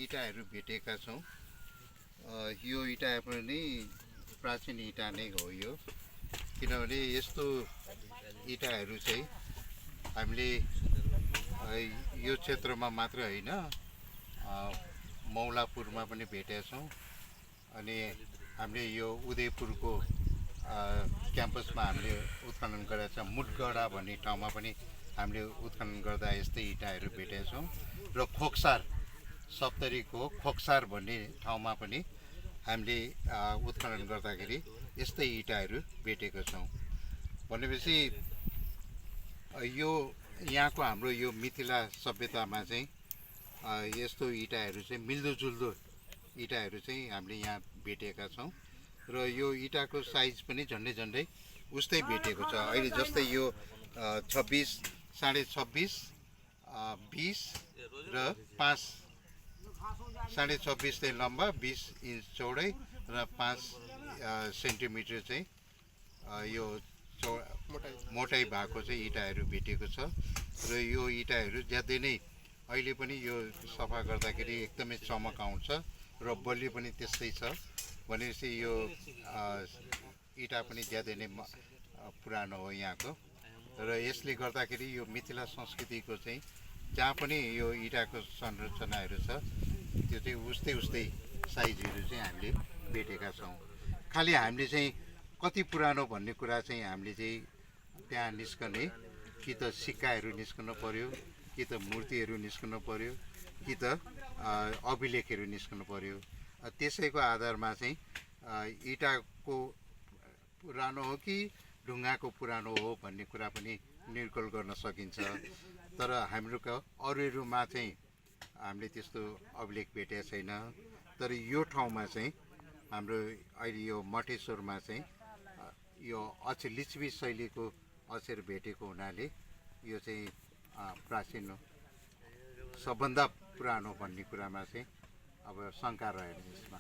इँटाहरू भेटेका छौँ। यो इँटा पनि प्राचीन इँटा नै हो यो, किनभने यस्तो इँटाहरू चाहिँ हामीले यो क्षेत्रमा मात्र होइन मौलापुरमा पनि भेटेका छौँ। अनि हामीले यो उदयपुरको क्याम्पसमा हामीले उत्खनन गरेका छौँ। मुटगडा भन्ने ठाउँमा पनि हामीले उत्खनन गर्दा यस्तै इँटाहरू भेटेका छौँ। र खोक्सार सप्तरीको खोक्सार भन्ने ठाउँमा पनि हामीले उत्खनन गर्दाखेरि यस्तै इँटाहरू भेटेका छौँ। भनेपछि यो यहाँको हाम्रो यो मिथिला सभ्यतामा चाहिँ यस्तो इँटाहरू चाहिँ मिल्दोजुल्दो इँटाहरू चाहिँ हामीले यहाँ भेटेका छौँ। र यो इँटाको साइज पनि झन्डै झन्डै उस्तै भेटेको छ। अहिले जस्तै यो 26, 26.5, 20 र 5, 26.5 चाहिँ लम्बा, 20 इन्च चौडाइ र 5 सेन्टिमिटर चाहिँ यो मोटाइ भएको चाहिँ इँटाहरू भेटेको छ। र यो इँटाहरू ज्यादै नै अहिले पनि यो सफा गर्दाखेरि एकदमै चमक आउँछ र बलियो पनि त्यस्तै छ। भनेपछि यो इँटा पनि ज्यादै नै पुरानो हो यहाँको। र यसले गर्दाखेरि यो मिथिला संस्कृतिको चाहिँ जहाँ पनि यो इँटाको संरचनाहरू छ त्यो चाहिँ उस्तै साइजहरू चाहिँ हामीले भेटेका छौँ। खालि हामीले चाहिँ कति पुरानो भन्ने कुरा चाहिँ हामीले चाहिँ त्यहाँ निस्कने कि त सिक्काहरू निस्कनु पर्यो, कि त मूर्तिहरू निस्कनु पर्यो, कि त अभिलेखहरू निस्कनु पर्यो। त्यसैको आधारमा चाहिँ इँटाको पुरानो हो कि ढुङ्गाको पुरानो हो भन्ने कुरा पनि निर्कुल गर्न सकिन्छ। तर हाम्रोको अरूमा चाहिँ हामीले त्यस्तो अभिलेख भेटेको छैन। तर यो ठाउँमा चाहिँ हाम्रो अहिले यो मटेश्वरमा चाहिँ यो लिच्छवी शैलीको अक्षर भेटेको हुनाले यो चाहिँ प्राचीन सबभन्दा पुरानो भन्ने कुरामा चाहिँ अब शङ्का रहेन यसमा।